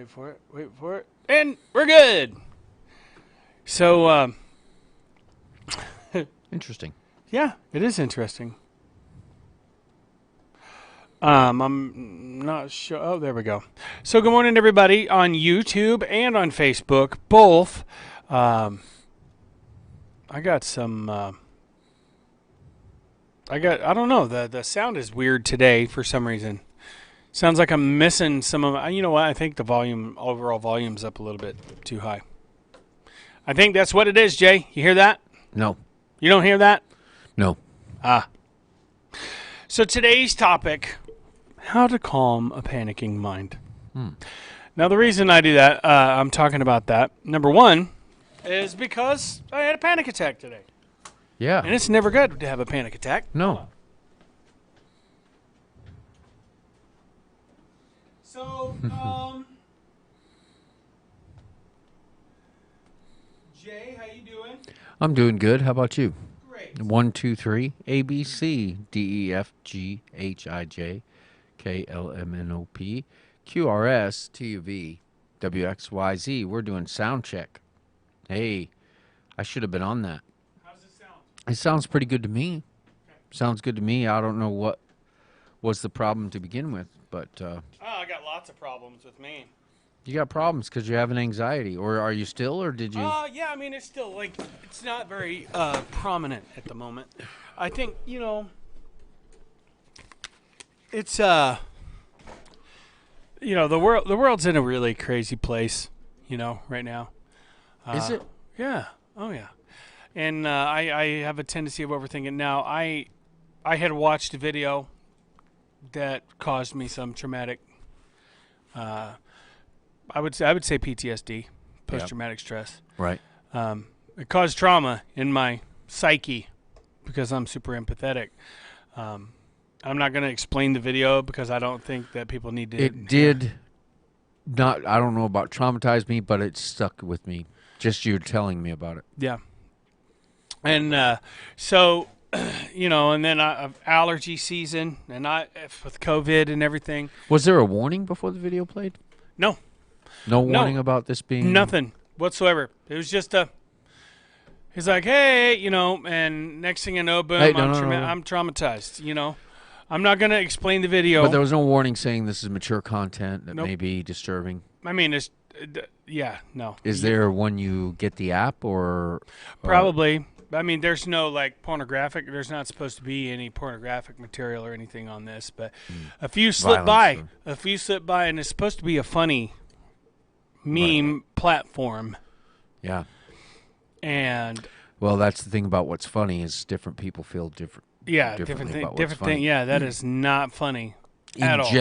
Wait for it. Wait for it. And we're good. So, Interesting. yeah, it is interesting. I'm not sure. Oh, there we go. So, good morning, everybody on YouTube and on Facebook, both. I got some. I don't know. The sound is weird today for some reason. Sounds like I'm missing some of. You know what? I think the overall volume's up a little bit too high. I think that's what it is, Jay. You hear that? No. You don't hear that? No. So today's topic, how to calm a panicking mind. Now, the reason I do that, I'm talking about that, number one, is because I had a panic attack today. Yeah. And it's never good to have a panic attack. No. So, Jay, how you doing? I'm doing good. How about you? Great. 1, 2, 3. A, B, C, D, E, F, G, H, I, J, K, L, M, N, O, P, Q, R, S, T, U, V, W, X, Y, Z. We're doing sound check. Hey, I should have been on that. How's it sound? It sounds pretty good to me. Okay. Sounds good to me. I don't know what was the problem to begin with, but I got lots of problems with me. you got problems because you have an anxiety. Or are you still, or did you? Yeah, I mean, it's still, it's not very prominent at the moment. I think, it's, the world's in a really crazy place, right now. Is it? Yeah. Oh, yeah. And I have a tendency of overthinking. Now, I had watched a video that caused me some traumatic, I would say PTSD, post-traumatic stress. Right. It caused trauma in my psyche because I'm super empathetic. I'm not going to explain the video because I don't think that people need to. It did not, I don't know about traumatize me, but it stuck with me. Just you telling me about it. Yeah. And so, and then allergy season, and with COVID and everything. Was there a warning before the video played? No. No warning about this being? Nothing whatsoever. It was just he's like, hey, and next thing you know, boom, Hey, I'm traumatized, I'm not going to explain the video. But there was no warning saying this is mature content that Nope. may be disturbing. I mean, yeah, no. Is there when you get the app or? Probably. I mean, there's no, pornographic. There's not supposed to be any pornographic material or anything on this. But a few slip by. A few slip by, and it's supposed to be a funny meme platform. Yeah. And well, that's the thing about what's funny is different people feel different. Yeah, differently different about what's funny. thing. Yeah, that is not funny at all.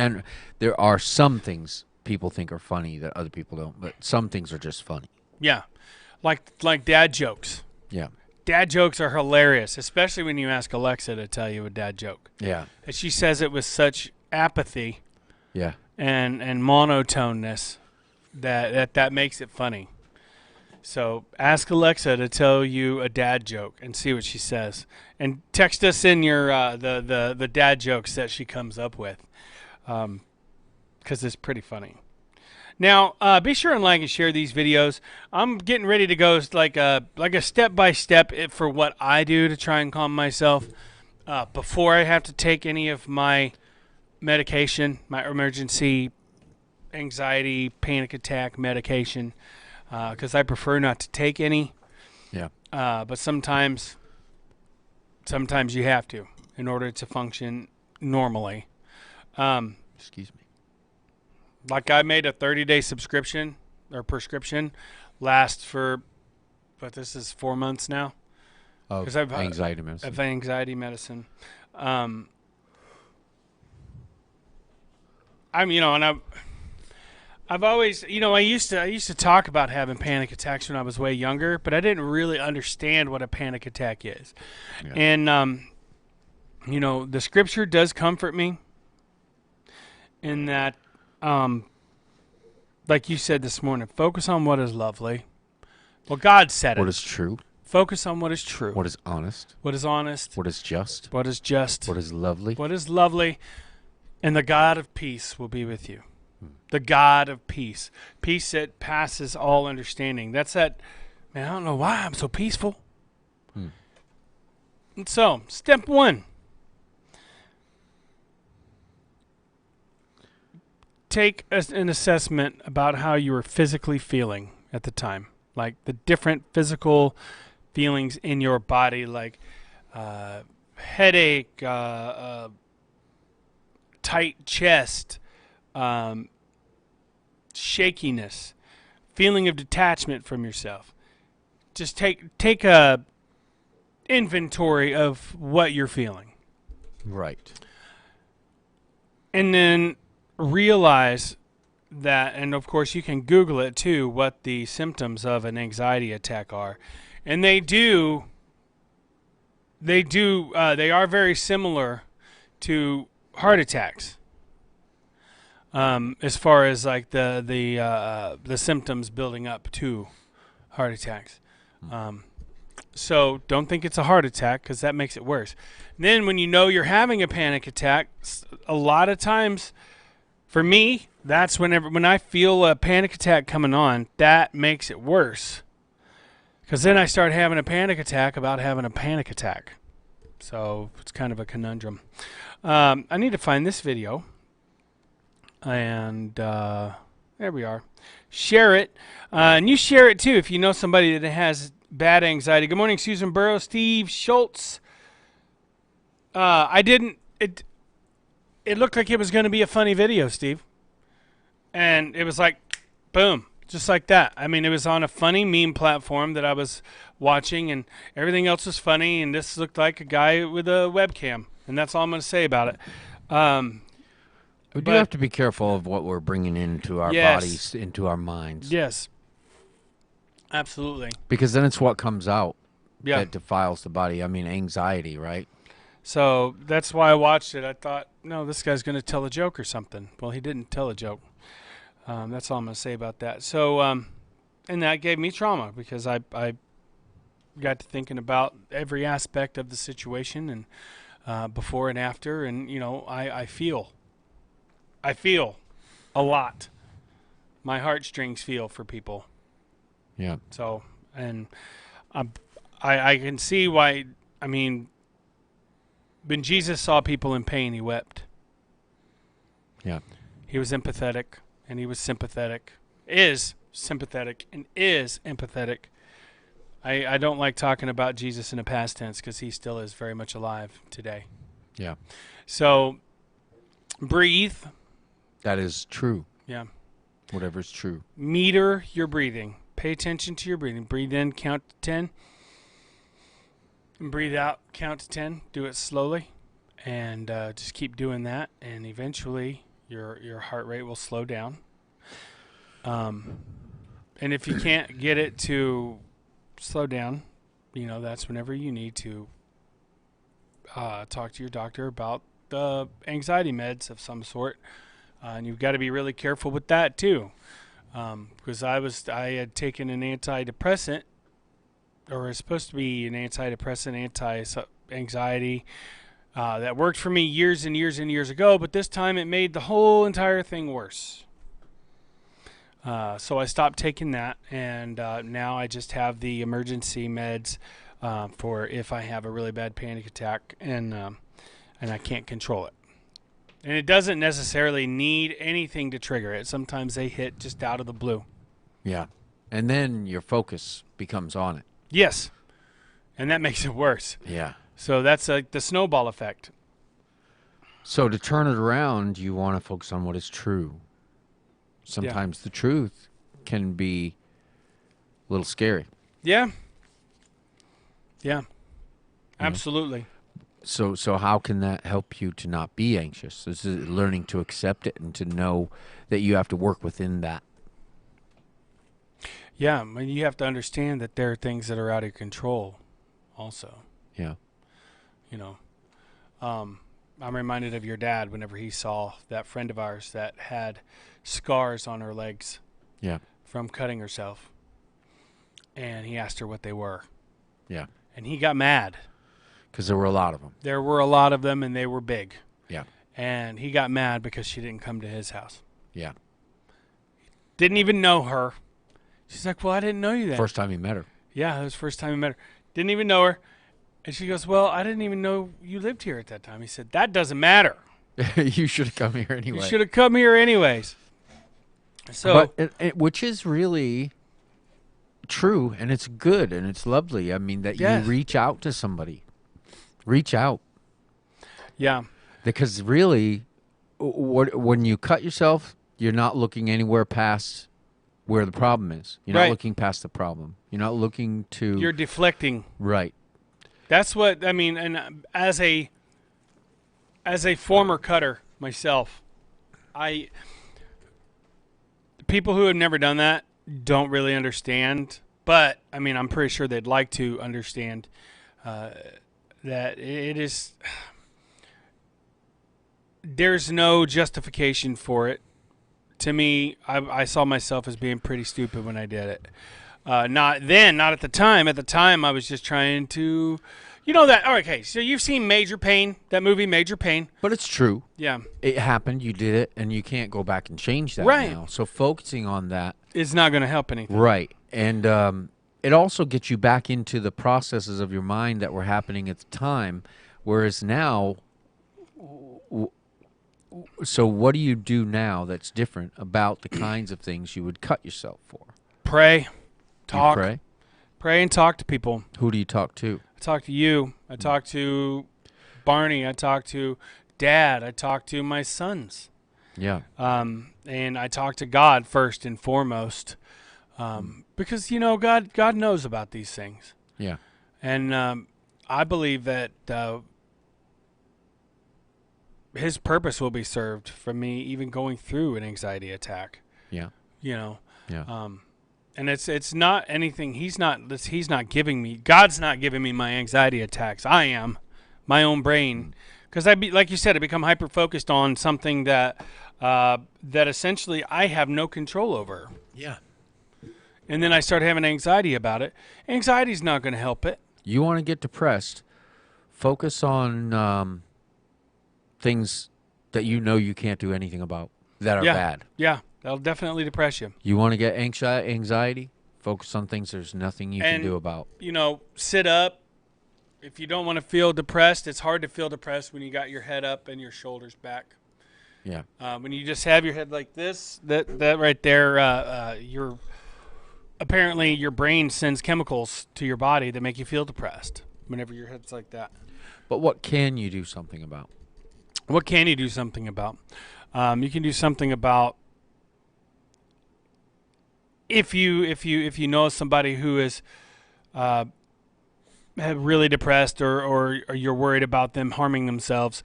There are some things people think are funny that other people don't, but some things are just funny. Yeah, like dad jokes. Yeah. Dad jokes are hilarious, especially when you ask Alexa to tell you a dad joke. Yeah. And she says it with such apathy. Yeah. And monotoneness that makes it funny. So ask Alexa to tell you a dad joke and see what she says, and text us in your the dad jokes that she comes up with, because it's pretty funny. Now, be sure and like and share these videos. I'm getting ready to go like a step-by-step for what I do to try and calm myself before I have to take any of my medication, my emergency anxiety, panic attack medication, because I prefer not to take any. Yeah. But sometimes you have to in order to function normally. Excuse me. Like I made a 30-day subscription or prescription, lasts for, but this is 4 months now. Oh, anxiety medicine. Of anxiety medicine. And I've always, I used to talk about having panic attacks when I was way younger, but I didn't really understand what a panic attack is. Yeah. And the scripture does comfort me in that. Like you said this morning, focus on what is lovely. Well, God said it. What is true. Focus on what is true. What is honest. What is honest. What is just. What is just. What is lovely. What is lovely. And the God of peace will be with you. The God of peace. Peace that passes all understanding. That's that, man, I don't know why I'm so peaceful. And so, step 1. Take an assessment about how you were physically feeling at the time. Like the different physical feelings in your body, like headache, tight chest, shakiness, feeling of detachment from yourself. Just take a inventory of what you're feeling. Right. And then realize that, and of course you can Google it too, what the symptoms of an anxiety attack are. And they are very similar to heart attacks. As far as like the symptoms building up to heart attacks. So don't think it's a heart attack, because that makes it worse. And then when you know you're having a panic attack, a lot of times, for me, that's when I feel a panic attack coming on, that makes it worse. Because then I start having a panic attack about having a panic attack. So it's kind of a conundrum. I need to find this video. And there we are. Share it. And you share it too if you know somebody that has bad anxiety. Good morning, Susan Burrow, Steve Schultz. It looked like it was going to be a funny video, Steve. And it was like, boom, just like that. I mean, it was on a funny meme platform that I was watching, and everything else was funny, and this looked like a guy with a webcam. And that's all I'm going to say about it. We do have to be careful of what we're bringing into our bodies, into our minds. Yes. Absolutely. Because then it's what comes out that defiles the body. I mean, anxiety, right? So that's why I watched it. I thought, no, this guy's going to tell a joke or something. Well, he didn't tell a joke. That's all I'm going to say about that. So, and that gave me trauma, because I got to thinking about every aspect of the situation, and before and after. And, you know, I feel a lot. My heartstrings feel for people. Yeah. So, and I can see why. I mean, when Jesus saw people in pain, he wept. Yeah. He was empathetic, and he was sympathetic. Is sympathetic and is empathetic. I don't like talking about Jesus in a past tense, because he still is very much alive today. Yeah. So, breathe. That is true. Yeah. Whatever's true. Meter your breathing. Pay attention to your breathing. Breathe in, count to 10. And breathe out, count to 10. Do it slowly. And just keep doing that. And eventually, your heart rate will slow down. And if you can't get it to slow down, you know, that's whenever you need to talk to your doctor about the anxiety meds of some sort. And you've got to be really careful with that too. Because I had taken an antidepressant, or it's supposed to be an antidepressant, anti-anxiety, that worked for me years and years and years ago, but this time it made the whole entire thing worse. So I stopped taking that, and now I just have the emergency meds for if I have a really bad panic attack and I can't control it. And it doesn't necessarily need anything to trigger it. Sometimes they hit just out of the blue. Yeah. And then your focus becomes on it. Yes. And that makes it worse. Yeah. So that's like the snowball effect. So to turn it around, you want to focus on what is true. Sometimes the truth can be a little scary. Yeah. Yeah. Absolutely. So how can that help you to not be anxious? Is it learning to accept it and to know that you have to work within that? Yeah, I mean, you have to understand that there are things that are out of control also. Yeah. You know, I'm reminded of your dad whenever he saw that friend of ours that had scars on her legs from cutting herself. And he asked her what they were. Yeah. And he got mad. Because there were a lot of them. There were a lot of them, and they were big. Yeah. And he got mad because she didn't come to his house. Yeah. Didn't even know her. She's like, well, I didn't know you then. First time you met her. Yeah, it was the first time I met her. Didn't even know her. And she goes, well, I didn't even know you lived here at that time. He said, that doesn't matter. You should have come here anyway. You should have come here anyways. So, But which is really true, and it's good, and it's lovely. I mean, that Yes. you reach out to somebody. Reach out. yeah. Because really, when you cut yourself, you're not looking anywhere past where the problem is. You're not Right. looking past the problem. You're not looking to... You're deflecting. right. That's what I mean. And as a former cutter myself, people who have never done that don't really understand. But I mean, I'm pretty sure they'd like to understand that it is. There's no justification for it. To me, I saw myself as being pretty stupid when I did it. Not then, not at the time. At the time, I was just trying to, that. Oh, okay, so you've seen Major Payne, that movie, Major Payne. But it's true. Yeah, It happened. You did it, and you can't go back and change that Right. now. So focusing on that... it's not going to help anything. right. And it also gets you back into the processes of your mind that were happening at the time, whereas now... So what do you do now that's different about the kinds of things you would cut yourself for? Pray, talk, You pray and talk to people. Who do you talk to? I talk to you. I talk to Barney. I talk to Dad. I talk to my sons. Yeah. And I talk to God first and foremost, because God knows about these things, Yeah. and I believe that His purpose will be served from me even going through an anxiety attack. Yeah. Yeah. And it's not anything. He's not giving me. God's not giving me my anxiety attacks. I am my own brain, because like you said, I become hyper focused on something that essentially I have no control over. Yeah. And then I start having anxiety about it. Anxiety's not going to help it. You want to get depressed, focus on things that you can't do anything about that are bad. Yeah, that'll definitely depress you. You want to get anxiety, focus on things there's nothing you can do about. Sit up. If you don't want to feel depressed, it's hard to feel depressed when you got your head up and your shoulders back. Yeah. When you just have your head like this, that right there, apparently your brain sends chemicals to your body that make you feel depressed whenever your head's like that. But what can you do something about? What can you do something about? You can do something about if you know somebody who is really depressed or you're worried about them harming themselves.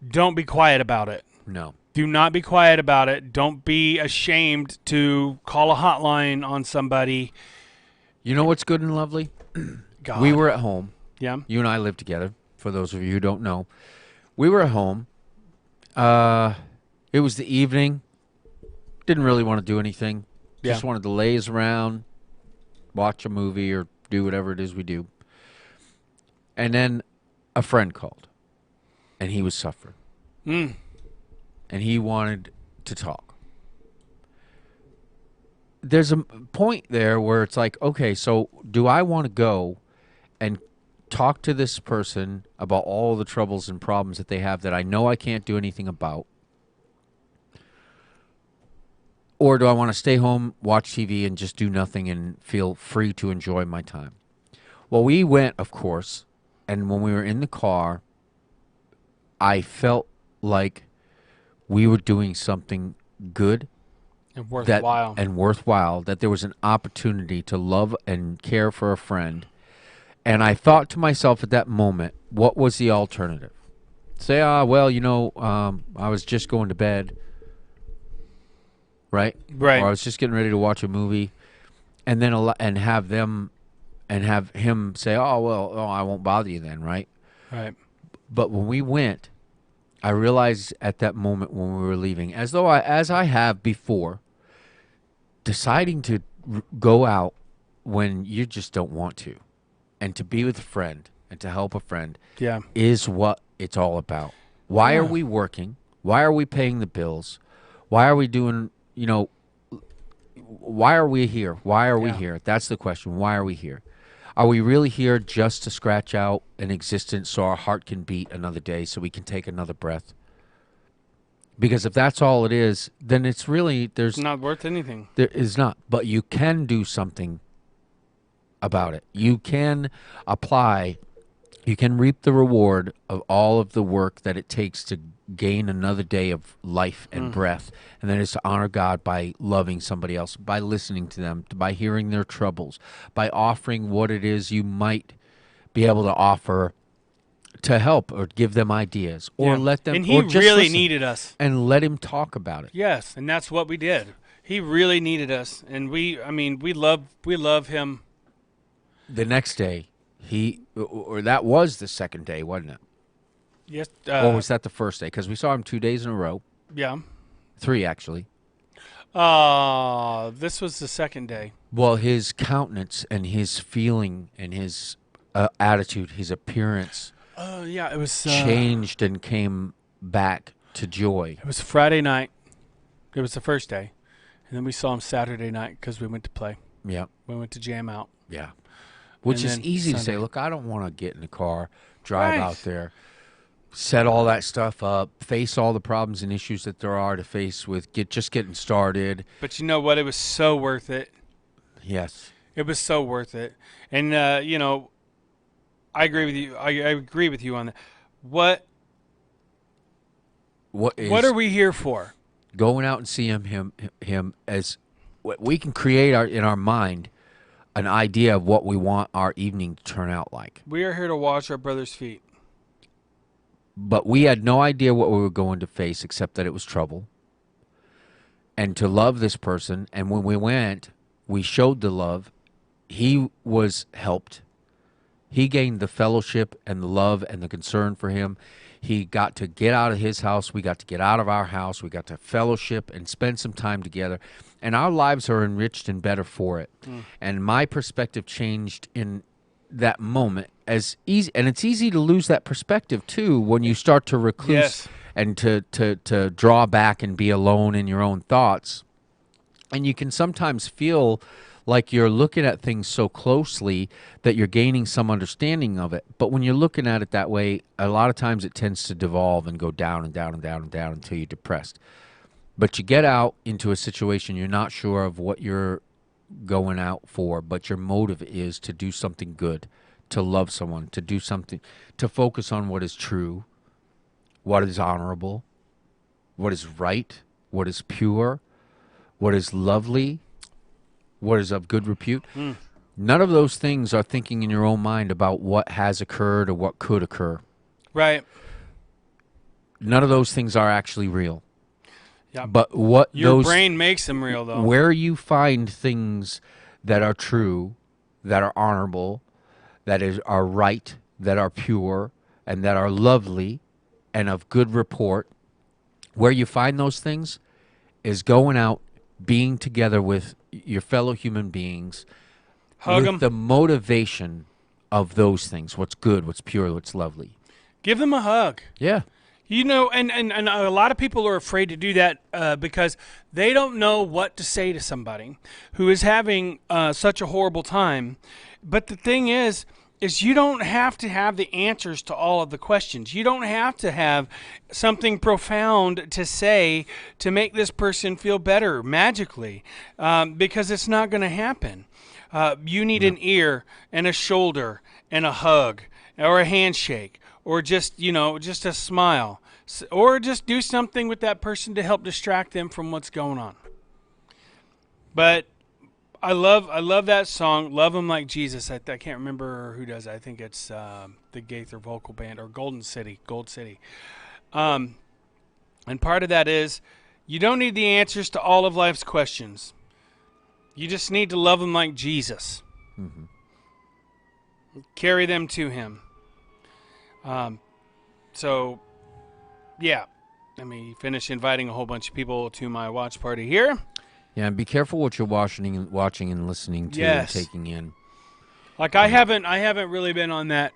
Don't be quiet about it. No. Do not be quiet about it. Don't be ashamed to call a hotline on somebody. You know what's good and lovely? God. We were at home. Yeah. You and I lived together, for those of you who don't know. We were at home. It was the evening. Didn't really want to do anything. Just wanted to laze around, watch a movie, or do whatever it is we do. And then a friend called, and he was suffering. And he wanted to talk. There's a point there where it's like, okay, so do I want to go and talk to this person about all the troubles and problems that they have that I know I can't do anything about? Or do I want to stay home, watch TV, and just do nothing and feel free to enjoy my time? Well, we went, of course, and when we were in the car, I felt like we were doing something good And worthwhile. that there was an opportunity to love and care for a friend. And I thought to myself at that moment, what was the alternative? Say, I was just going to bed, right? Right. Or I was just getting ready to watch a movie, and then have him say, I won't bother you then, right? Right. But when we went, I realized at that moment when we were leaving, as I have before, deciding to go out when you just don't want to, and to be with a friend and to help a friend, Yeah. is what it's all about. Why are we working? Why are we paying the bills? Why are we doing, why are we here? Why are we Yeah. here? That's the question. Why are we here? Are we really here just to scratch out an existence so our heart can beat another day, so we can take another breath? Because if that's all it is, then it's really It's not worth anything. there is not. But you can do something about it. You can apply. You can reap the reward of all of the work that it takes to gain another day of life and breath. And that is to honor God by loving somebody else, by listening to them, by hearing their troubles, by offering what it is you might be able to offer to help or give them ideas or Yeah. let them. And he or just really listen needed us. and let him talk about it. Yes, and that's what we did. He really needed us, and we love him. The next day, or that was the second day, wasn't it? Yes. Or was that the first day? Because we saw him 2 days in a row. Yeah. 3, actually. This was the second day. Well, his countenance and his feeling and his attitude, his appearance Oh yeah, it was changed and came back to joy. It was Friday night. It was the first day, and then we saw him Saturday night because we went to play. Yeah, We went to jam out. yeah. Which And is then easy to say, Sunday. look, I don't want to get in the car, drive Right. out there, set all that stuff up, face all the problems and issues that there are to face with just getting started. But you know what? It was so worth it. Yes. It was so worth it. And you know, I agree with you. I agree with you on that. What What are we here for? going out and see him as we can create in our mind an idea of what we want our evening to turn out like. We are here to wash our brother's feet. But we had no idea what we were going to face except that it was trouble. And to love this person, and when we went, we showed the love. He was helped. He gained the fellowship and the love and the concern for him. He got to get out of his house. We got to get out of our house. We got to fellowship and spend some time together. And our lives are enriched and better for it. And my perspective changed in that moment as easy. And it's easy to lose that perspective, too, when you start to recluse Yes. and to draw back and be alone in your own thoughts. And you can sometimes feel like you're looking at things so closely that you're gaining some understanding of it. But when you're looking at it that way, a lot of times it tends to devolve and go down and down and down and down until you're depressed. But you get out into a situation you're not sure of what you're going out for, but your motive is to do something good, to love someone, to do something, to focus on what is true, what is honorable, what is right, what is pure, what is lovely, what is of good repute. None of those things are thinking in your own mind about what has occurred or what could occur. Right. None of those things are actually real. Yeah. But what Your those brain makes them real, though. where you find things that are true, that are honorable, are right, that are pure, and that are lovely and of good report, where you find those things is going out, being together with your fellow human beings, Hug with them. the motivation of those things, what's good, what's pure, what's lovely. Give them a hug. Yeah. You know, and a lot of people are afraid to do that because they don't know what to say to somebody who is having such a horrible time. But the thing is you don't have to have the answers to all of the questions. You don't have to have something profound to say to make this person feel better magically because it's not going to happen. You need an ear and a shoulder and a hug or a handshake. Or just, you know, just a smile. Or just do something with that person to help distract them from what's going on. But I love that song, Love 'Em Like Jesus. I can't remember who does it. I think it's the Gaither Vocal Band or Gold City. And part of that is you don't need the answers to all of life's questions. You just need to love them like Jesus. Carry them to him. So, yeah. Let me finish inviting a whole bunch of people to my watch party here. Yeah, and be careful what you're watching and listening to Yes. and taking in. Like I haven't really been on that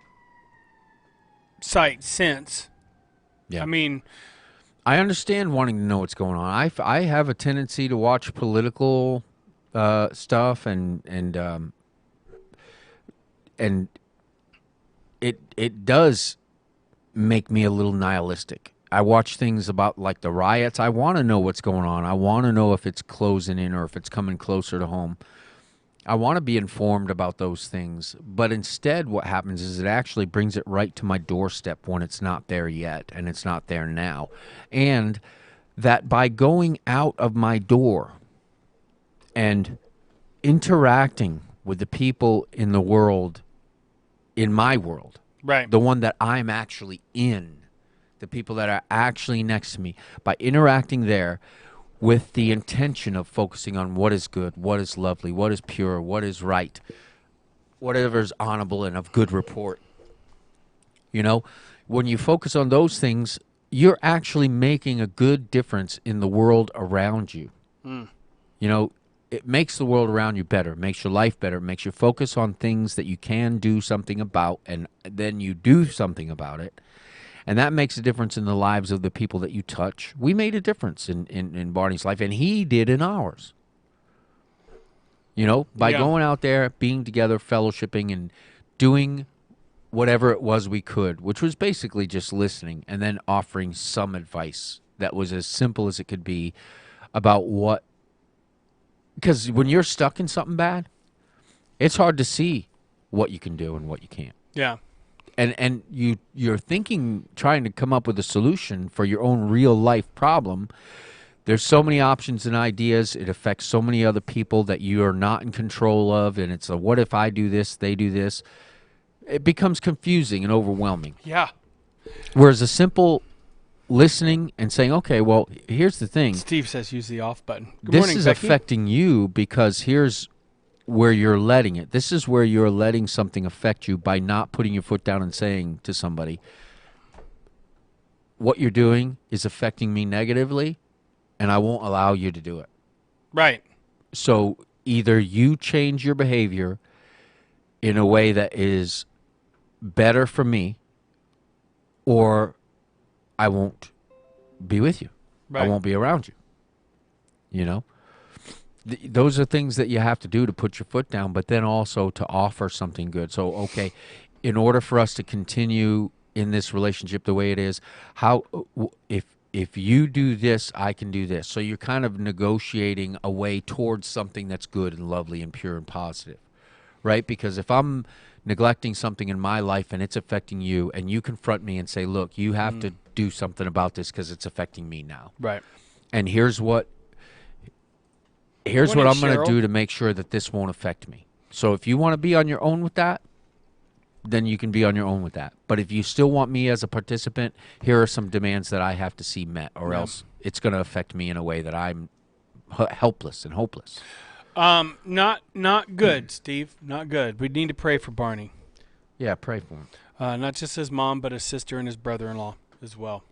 site since. Yeah. I mean, I understand wanting to know what's going on. I have a tendency to watch political stuff, and it does make me a little nihilistic. I watch things about like the riots. I want to know what's going on. I want to know if it's closing in or if it's coming closer to home. I want to be informed about those things. But instead, what happens is it actually brings it right to my doorstep when it's not there yet, and it's not there now. And that by going out of my door and interacting with the people in the world, in my world, Right. the one that I'm actually in, the people that are actually next to me, by interacting there with the intention of focusing on what is good, what is lovely, what is pure, what is right, whatever is honorable and of good report. You know, when you focus on those things, you're actually making a good difference in the world around you. You know, it makes the world around you better, makes your life better, makes you focus on things that you can do something about, and then you do something about it. And that makes a difference in the lives of the people that you touch. We made a difference in Barney's life, and he did in ours. You know, by Yeah. going out there, being together, fellowshipping, and doing whatever it was we could, which was basically just listening and then offering some advice that was as simple as it could be about what. Because when you're stuck in something bad, it's hard to see what you can do and what you can't. Yeah. And you're thinking, trying to come up with a solution for your own real life problem. There's so many options and ideas. It affects so many other people that you are not in control of. And it's a, what if I do this, they do this? It becomes confusing and overwhelming. Yeah. Whereas a simple listening and saying, okay, well, here's the thing. Steve says use the off button. Good This morning, is Becky. affecting you because here's where you're letting it. This is where you're letting something affect you by not putting your foot down and saying to somebody, what you're doing is affecting me negatively, and I won't allow you to do it. Right. So either you change your behavior in a way that is better for me, or I won't be with you. Right. I won't be around you. You know? Those are things that you have to do to put your foot down, but then also to offer something good. So, okay, in order for us to continue in this relationship the way it is, how if you do this, I can do this. So you're kind of negotiating a way towards something that's good and lovely and pure and positive, right? Because if I'm neglecting something in my life and it's affecting you, and you confront me and say, look, you have to do something about this because it's affecting me now. Right. And here's what Morning, I'm going to Cheryl. do to make sure that this won't affect me. So if you want to be on your own with that, then you can be on your own with that. But if you still want me as a participant, here are some demands that I have to see met, or else it's going to affect me in a way that I'm helpless and hopeless. Not good, Steve. Not good. We need to pray for Barney. Yeah, pray for him. Not just his mom, but his sister and his brother-in-law as well.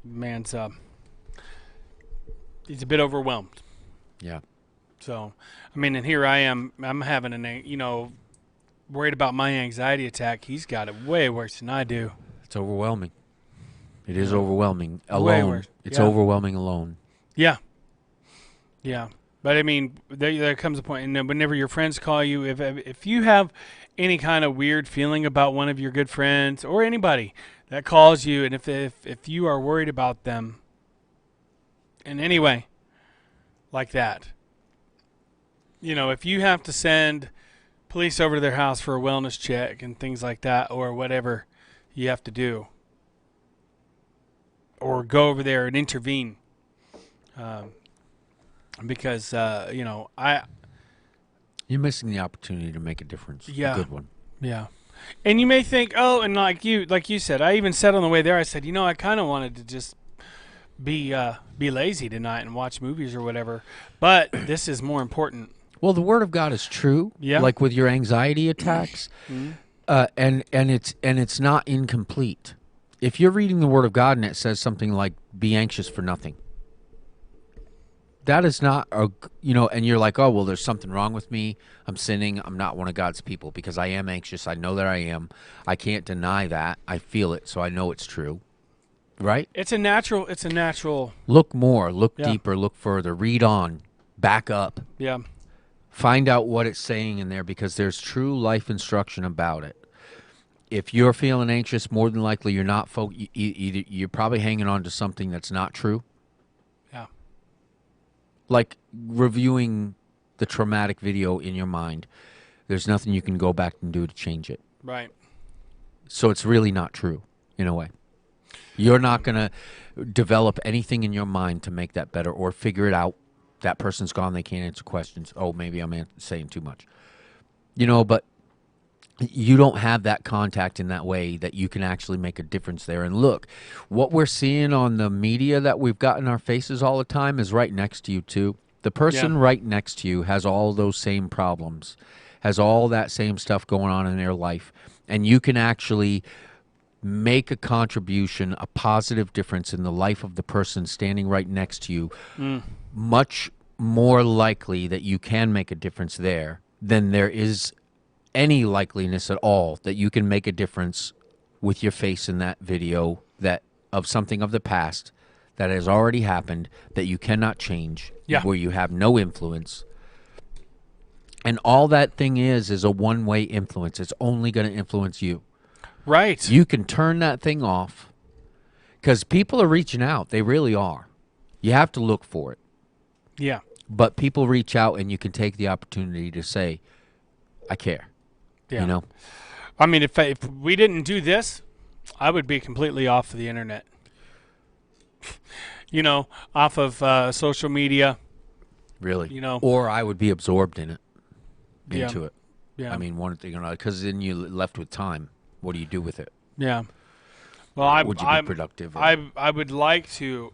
Man's he's a bit overwhelmed. Yeah. So, I mean, and here I am. I'm having worried about my anxiety attack. He's got it way worse than I do. It's overwhelming. It is overwhelming. Way Alone. worse. It's Yeah. overwhelming alone. Yeah. Yeah. But I mean, there comes a point, and whenever your friends call you, if you have any kind of weird feeling about one of your good friends or anybody that calls you, and if you are worried about them in any way like that, if you have to send police over to their house for a wellness check and things like that, or whatever you have to do, or go over there and intervene, because You're missing the opportunity to make a difference. Yeah. A good one. yeah. And you may think, oh, and like you said, I even said on the way there, I said, I kind of wanted to just be lazy tonight and watch movies or whatever, but this is more important. Well, the Word of God is true. Yeah. Like with your anxiety attacks, and it's not incomplete. If you're reading the Word of God and it says something like "Be anxious for nothing," that is not and you're like, oh well, there's something wrong with me. I'm sinning. I'm not one of God's people because I am anxious. I know that I am. I can't deny that. I feel it, so I know it's true. Right? It's a natural. Look more. Look Yeah. deeper. Look further. Read on. back up. Yeah. Find out what it's saying in there, because there's true life instruction about it. If you're feeling anxious, more than likely you're not. You're probably hanging on to something that's not true. Yeah. Like reviewing the traumatic video in your mind. There's nothing you can go back and do to change it. Right. So it's really not true in a way. You're not going to develop anything in your mind to make that better or figure it out. That person's gone. They can't answer questions. Oh, maybe I'm saying too much. But you don't have that contact in that way that you can actually make a difference there. And look, what we're seeing on the media that we've got in our faces all the time is right next to you too. The person right next to you has all those same problems, has all that same stuff going on in their life. And you can actually make a contribution, a positive difference in the life of the person standing right next to you. Much more likely that you can make a difference there than there is any likeliness at all that you can make a difference with your face in that video that of something of the past that has already happened that you cannot change, where you have no influence. And all that thing is a one-way influence. It's only going to influence you. Right. You can turn that thing off because people are reaching out. They really are. You have to look for it. Yeah. But people reach out, and you can take the opportunity to say, I care. Yeah. I mean, if we didn't do this, I would be completely off of the internet. Off of social media. Really? Or I would be absorbed in it, into it. Yeah. I mean, one thing, because then you're left with time. What do you do with it? Yeah. Well, would you be productive? I would like to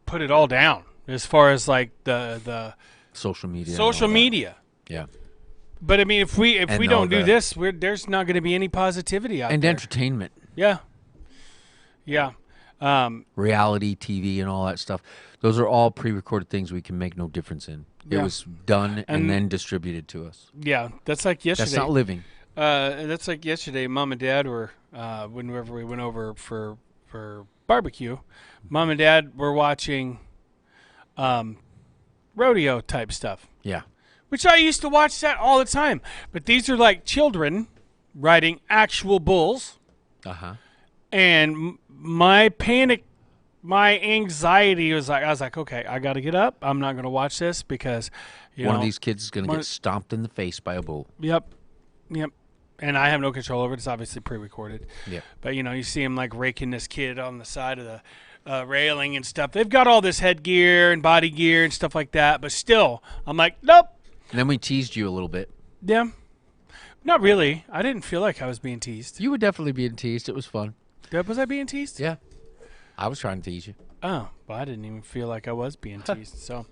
put it all down as far as the social media. Social media. Yeah. But I mean, if we don't do this, there's not going to be any positivity out there. And entertainment. Yeah. Yeah. Reality TV and all that stuff. Those are all pre-recorded things we can make no difference in. It was done and then distributed to us. Yeah, that's like yesterday. That's not living. That's like yesterday. Mom and Dad were whenever we went over for barbecue. Mom and Dad were watching rodeo type stuff. Yeah. Which I used to watch that all the time. But these are like children riding actual bulls. Uh-huh. And my panic, my anxiety was like, I was like, okay, I got to get up. I'm not going to watch this because, one of these kids is going to get stomped in the face by a bull. Yep. And I have no control over it. It's obviously pre-recorded. Yeah. But, you see him like raking this kid on the side of the railing and stuff. They've got all this headgear and body gear and stuff like that. But still, I'm like, nope. And then we teased you a little bit. Yeah. Not really. I didn't feel like I was being teased. You were definitely being teased. It was fun. Was I being teased? Yeah. I was trying to tease you. Oh, well, I didn't even feel like I was being teased. So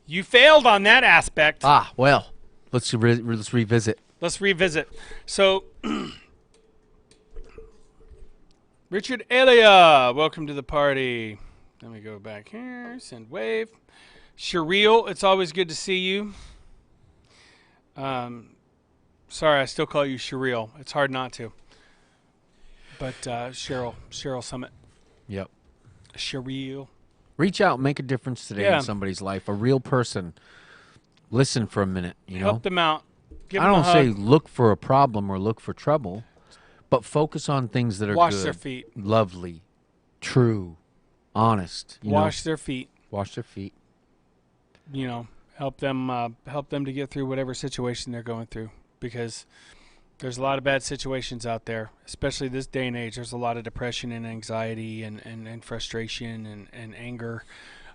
you failed on that aspect. Well, let's revisit. Let's revisit. So, Richard Elia, welcome to the party. Let me go back here. Send wave. Shereel, it's always good to see you. Sorry, I still call you Shereel. It's hard not to. But Cheryl Summit. Yep. Shereel. Reach out, make a difference today in somebody's life. A real person. Listen for a minute. Help them out. Give I them don't say look for a problem or look for trouble, but focus on things that are Wash good, their feet. lovely, true, honest. Wash their feet. Wash their feet. Help them to get through whatever situation they're going through, because there's a lot of bad situations out there, especially this day and age. There's a lot of depression and anxiety and frustration and anger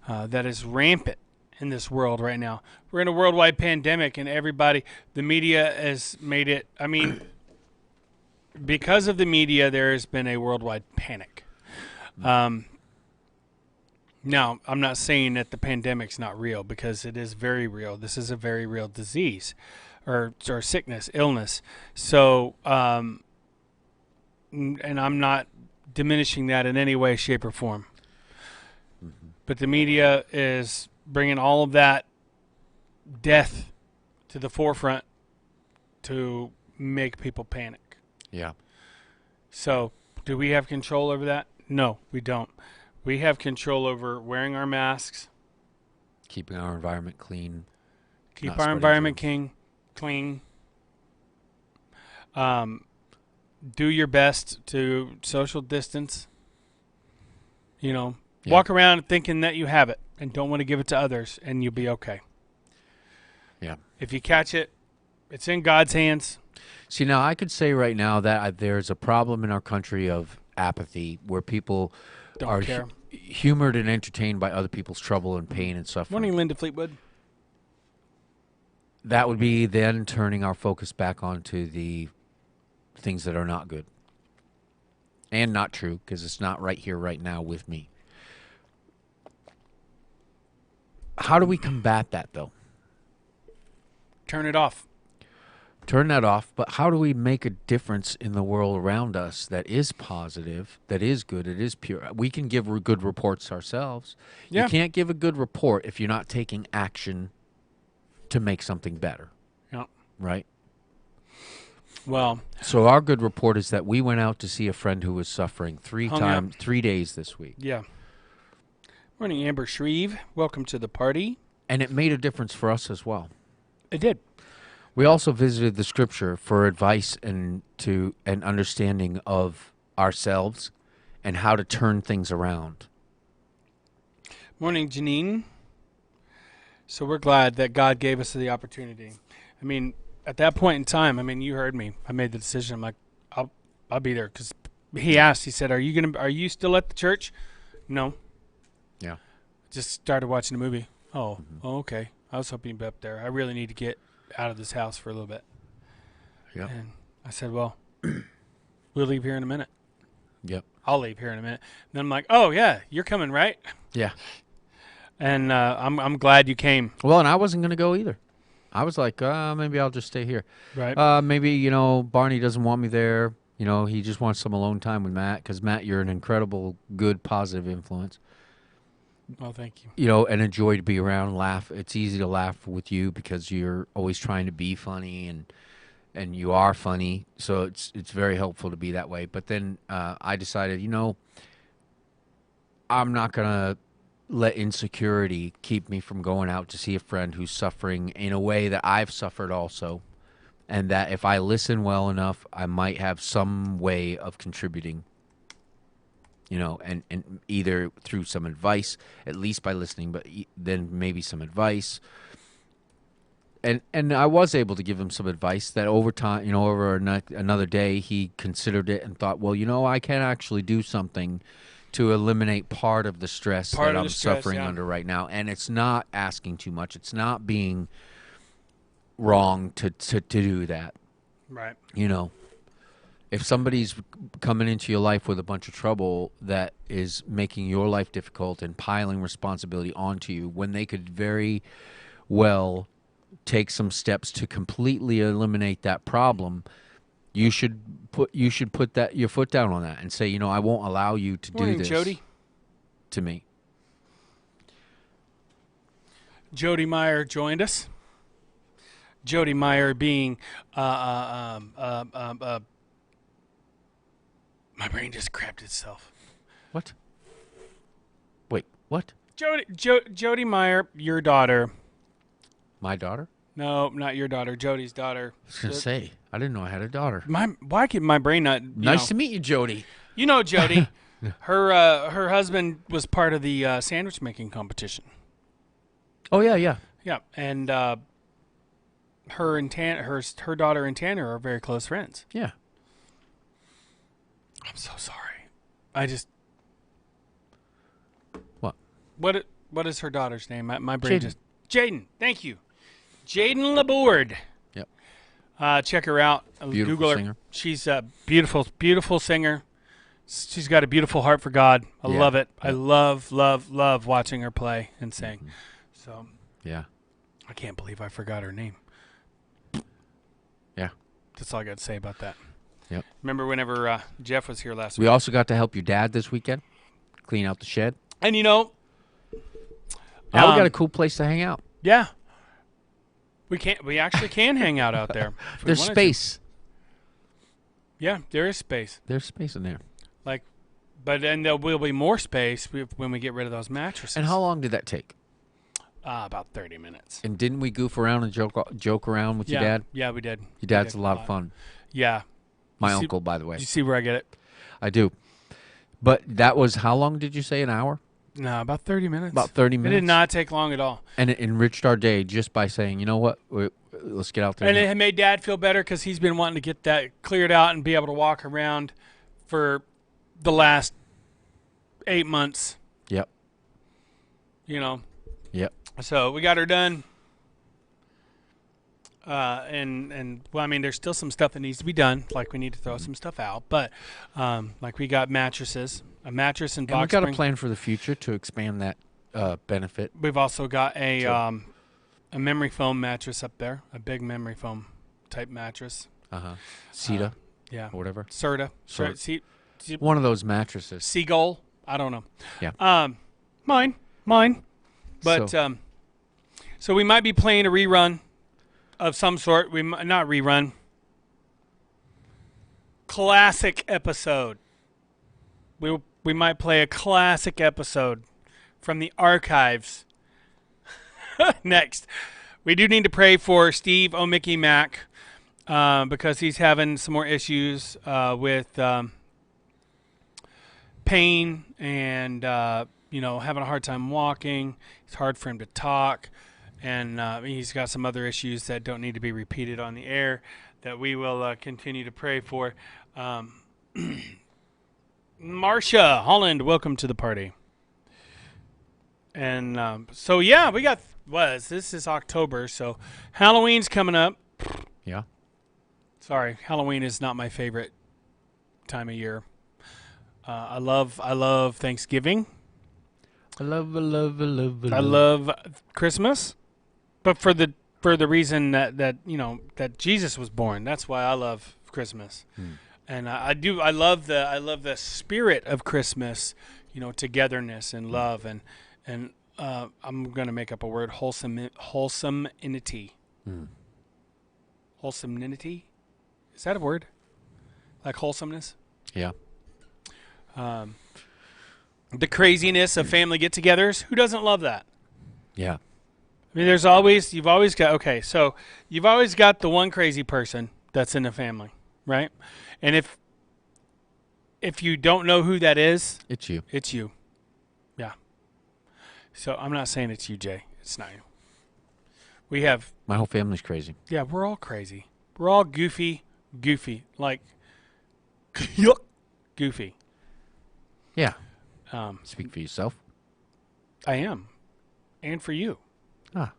that is rampant in this world right now. We're in a worldwide pandemic, and the media has made it, because of the media, there has been a worldwide panic. Now, I'm not saying that the pandemic's not real, because it is very real. This is a very real disease or sickness, illness. So, and I'm not diminishing that in any way, shape, or form. Mm-hmm. But the media is bringing all of that death to the forefront to make people panic. Yeah. So, do we have control over that? No, we don't. We have control over wearing our masks, Keeping our environment clean. Keep Not our spreading environment germs. clean. Do your best to social distance. You know, Yeah. walk around thinking that you have it and don't want to give it to others, and you'll be okay. Yeah. If you catch it, it's in God's hands. See, now I could say right now that there's a problem in our country of apathy where people Don't are care. humored and entertained by other people's trouble and pain and suffering. Morning, Linda Fleetwood. That would be then turning our focus back onto the things that are not good and not true, because it's not right here, right now with me. How do we combat that, though? Turn it off. Turn that off, but how do we make a difference in the world around us that is positive, that is good, it is pure? We can give good reports ourselves. Yeah. You can't give a good report if you're not taking action to make something better, Yeah. right? Well, So our good report is that we went out to see a friend who was suffering Hung out. 3 days this week. yeah. Morning, Amber Shreve. Welcome to the party. And it made a difference for us as well. It did. We also visited the scripture for advice and an understanding of ourselves and how to turn things around. Morning, Janine. So we're glad that God gave us the opportunity. I mean, at that point in time, I mean, you heard me. I made the decision. I'm like, I'll be there, because he asked. He said, "Are you still at the church?" No. Yeah. Just started watching a movie. Oh, okay. I was hoping you'd be up there. I really need to get out of this house for a little bit. Yep. And I said, well, we'll leave here in a minute. Yep. I'll leave here in a minute. And then I'm like, oh, yeah, you're coming, right? Yeah. And I'm glad you came. Well, and I wasn't going to go either. I was like, maybe I'll just stay here. Right. Maybe, Barney doesn't want me there. He just wants some alone time with Matt, because, Matt, you're an incredible, good, positive influence. Well, thank you. And a joy to be around, laugh. It's easy to laugh with you because you're always trying to be funny, and you are funny. So it's very helpful to be that way. But then I decided, I'm not going to let insecurity keep me from going out to see a friend who's suffering in a way that I've suffered also. And that if I listen well enough, I might have some way of contributing. And either through some advice, at least by listening, but then maybe some advice. And I was able to give him some advice that over time, over another day, he considered it and thought, well, I can actually do something to eliminate part of the stress that I'm suffering under right now. And it's not asking too much. It's not being wrong to do that. Right. If somebody's coming into your life with a bunch of trouble that is making your life difficult and piling responsibility onto you, when they could very well take some steps to completely eliminate that problem, you should put your foot down on that and say, I won't allow you to do this Jody. to me. Jody Meyer joined us. Jody Meyer being my brain just crapped itself. What? Wait, what? Jody Meyer, your daughter. My daughter? No, not your daughter. Jody's daughter. I was going to say, I didn't know I had a daughter. Why can my brain not? Nice to meet you, Jody. You know Jody. Her husband was part of the sandwich making competition. Oh yeah, yeah. Yeah, and her daughter and Tanner are very close friends. Yeah. I'm so sorry. I just. What? What is her daughter's name? My brain Jaden. just. Jaden. Thank you. Jaden Laborde. Yep. Check her out. Beautiful Google her. singer. She's a beautiful, beautiful singer. She's got a beautiful heart for God. I Yeah. love it. I Yeah. love watching her play and sing. So Yeah. I can't believe I forgot her name. Yeah. That's all I got to say about that. Yep. Remember whenever Jeff was here last We week? also got to help your dad this weekend clean out the shed. And Now we got a cool place to hang out. yeah. We actually can hang out out there. if we There's wanted to. space. Yeah, there is space. There's space in there. But then there will be more space when we get rid of those mattresses. And how long did that take? About 30 minutes. And didn't we goof around and joke around with your dad? Yeah, we did. Your dad's a lot of fun. Yeah. My You see- uncle, by the way. You see where I get it? I do. But that was, how long did you say, an hour? No, about 30 minutes. About 30 It minutes. did not take long at all. And it enriched our day just by saying, you know what, let's get out there. And now. it made Dad feel better because he's been wanting to get that cleared out and be able to walk around for the last 8 months. Yep. You know. Yep. So we got her done. And well, I mean, there's still some stuff that needs to be done. Like we need to throw some stuff out, but like we got mattresses, a mattress and And we box got spring. a plan for the future to expand that benefit. We've also got a Sure. a memory foam mattress up there, a big memory foam type mattress. CETA Yeah, or whatever. Serta. Serta. See, One of those mattresses. Seagull. I don't know. Yeah. Mine. But so we might be playing a rerun of some sort. We might not rerun. Classic episode. We might play a classic episode from the archives. Next, we do need to pray for Steve O'Mickey Mack because he's having some more issues with pain and having a hard time walking. It's hard for him to talk, and he's got some other issues that don't need to be repeated on the air that we will continue to pray for. Marcia Holland, welcome to the party. And so yeah, we got this is October, so Halloween's coming up. Yeah. Sorry, Halloween is not my favorite time of year. I love Thanksgiving. I love. I love Christmas, but for the reason that Jesus was born. That's why I love Christmas. And I love the spirit of Christmas. Togetherness and love and I'm gonna make up a word, wholesomenity. Wholesomenity, is that a word? Like wholesomeness? Yeah. The craziness of family get-togethers. Who doesn't love that? Yeah. I mean, you've always got the one crazy person that's in the family, right? And if you don't know who that is, It's you. it's you. Yeah. So I'm not saying it's you, Jay. It's not you. We have, My whole family's crazy. yeah, we're all crazy. We're all goofy, like goofy. Yeah. Um, Speak for yourself. I am, and for you, Ah.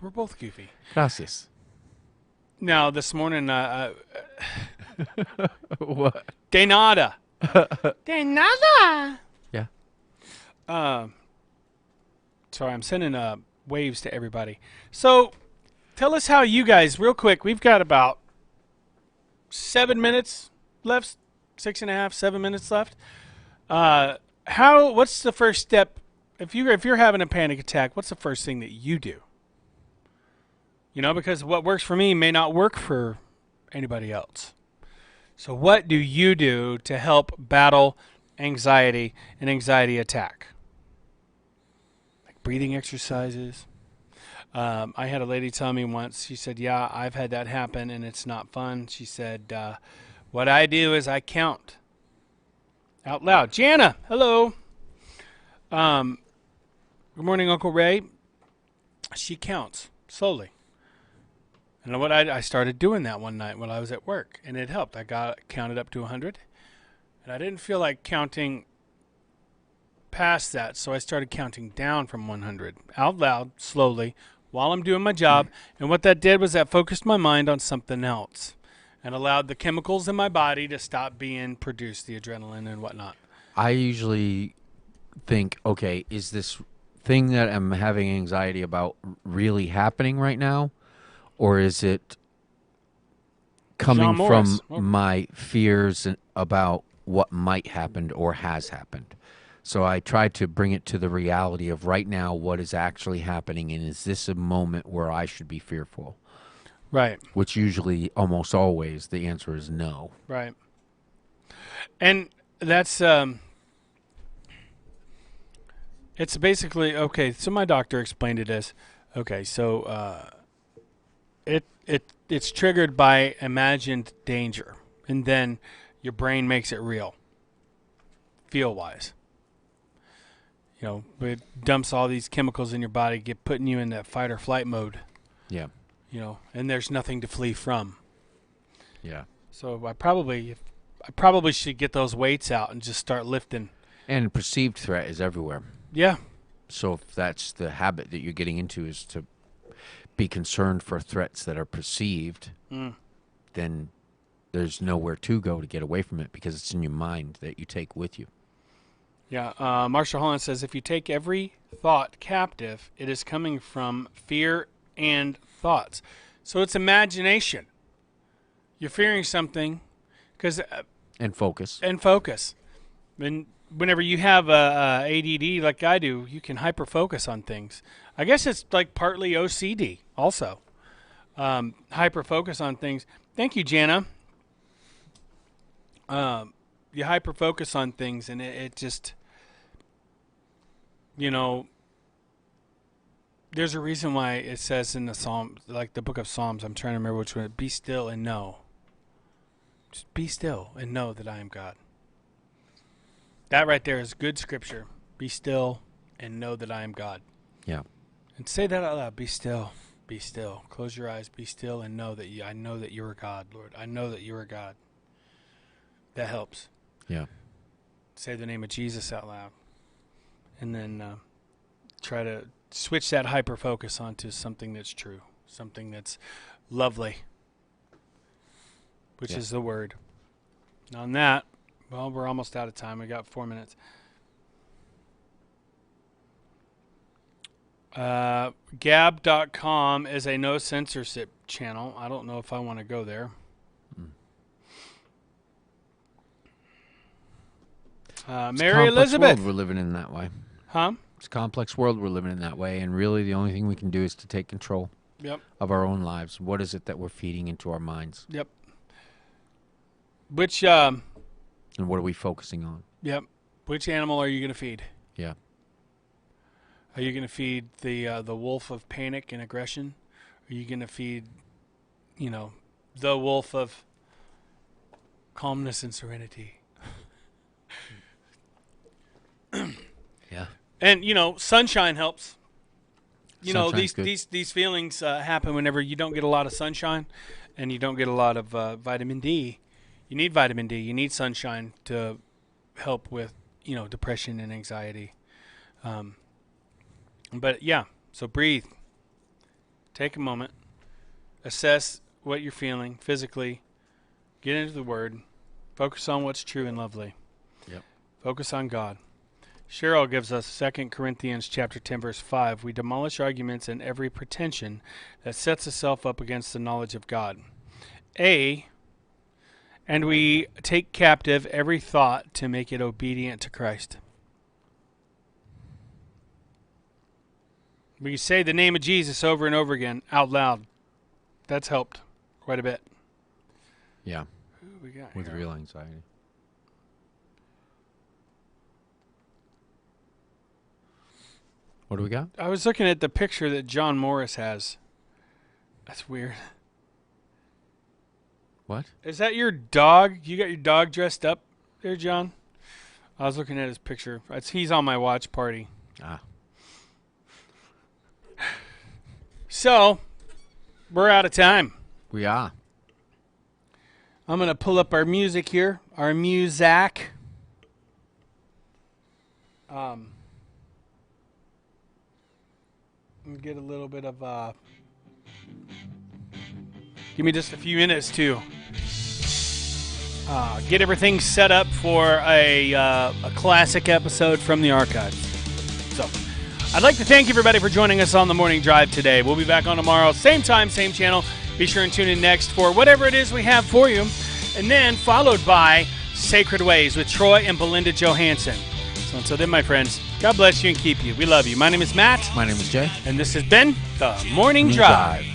we're both goofy. Gracias. Now this morning, What? de nada. De nada. Yeah. Sorry, I'm sending waves to everybody. So, tell us how you guys, real quick. We've got about 7 minutes left, 6.5, 7 minutes left. What's the first step if you're having a panic attack? What's the first thing that you do? Because what works for me may not work for anybody else. So what do you do to help battle anxiety and anxiety attack? Like breathing exercises. I had a lady tell me once, she said, yeah, I've had that happen and it's not fun. She said, what I do is I count out loud. Jana, hello. Good morning, Uncle Ray. She counts slowly. And what I started doing that one night when I was at work, and it helped. I counted up to 100, and I didn't feel like counting past that, so I started counting down from 100 out loud, slowly, while I'm doing my job. And what that did was that focused my mind on something else and allowed the chemicals in my body to stop being produced, the adrenaline and whatnot. I usually think, okay, is this thing that I'm having anxiety about really happening right now? Or is it coming John Morris. from my fears about what might happen or has happened? So I try to bring it to the reality of right now what is actually happening, and is this a moment where I should be fearful? Right. Which usually, almost always, the answer is no. Right. And that's It's basically, okay, so my doctor explained it as, okay, so it's triggered by imagined danger, and then your brain makes it real, feel-wise. You know, it dumps all these chemicals in your body, putting you in that fight or flight mode. Yeah. You know, and there's nothing to flee from. Yeah. So I probably should get those weights out and just start lifting. And perceived threat is everywhere. Yeah. So if that's the habit that you're getting into, is to be concerned for threats that are perceived, then there's nowhere to go to get away from it, because it's in your mind that you take with you. Yeah. Marshall Holland says, if you take every thought captive, it is coming from fear and thoughts. So it's imagination. You're fearing something because And focus. and focus. And whenever you have a ADD like I do, you can hyper focus on things. I guess it's like partly OCD also. Hyper focus on things. Thank you, Jana. You hyper focus on things, and it just, you know, there's a reason why it says in the Psalm, like the book of Psalms, I'm trying to remember which one, be still and know. Just be still and know that I am God. That right there is good scripture. Be still and know that I am God. Yeah. And say that out loud. Be still. Be still. Close your eyes. Be still and know that I know that you are God, Lord. I know that you are God. That helps. Yeah. Say the name of Jesus out loud. And then try to switch that hyper focus onto something that's true. Something that's lovely. Which is the word. On that, well, we're almost out of time. We got 4 minutes. Gab.com is a no censorship channel. I don't know if I want to go there. Mary Elizabeth. World we're living in that way. Huh? It's a complex world we're living in that way, and really the only thing we can do is to take control of our own lives. What is it that we're feeding into our minds? Yep. Which and what are we focusing on? Yep. Which animal are you going to feed? Yeah. Are you going to feed the wolf of panic and aggression? Are you going to feed, you know, the wolf of calmness and serenity? Yeah. And, you know, sunshine helps. You know, Sunshine's good. these feelings happen whenever you don't get a lot of sunshine and you don't get a lot of vitamin D. You need vitamin D. You need sunshine to help with, you know, depression and anxiety. But, yeah, so breathe. Take a moment. Assess what you're feeling physically. Get into the Word. Focus on what's true and lovely. Yep. Focus on God. Cheryl gives us 2 Corinthians chapter 10, verse 5. We demolish arguments and every pretension that sets itself up against the knowledge of God. And we take captive every thought to make it obedient to Christ. We say the name of Jesus over and over again out loud. That's helped quite a bit. Yeah. Who we got With here? real anxiety. What do we got? I was looking at the picture that John Morris has. That's weird. What? Is that your dog? You got your dog dressed up there, John? I was looking at his picture. He's on my watch party. Ah. So, we're out of time. We are. I'm going to pull up our music here. Our Muzak. And get a little bit of give me just a few minutes to get everything set up for a classic episode from the archives. So I'd like to thank everybody for joining us on the morning drive today. We'll be back on tomorrow, same time, same channel. Be sure and tune in next for whatever it is we have for you, and then followed by Sacred Ways with Troy and Belinda Johansson. So until then, my friends, God bless you and keep you. We love you. My name is Matt. My name is Jay. And this has been The Morning Drive.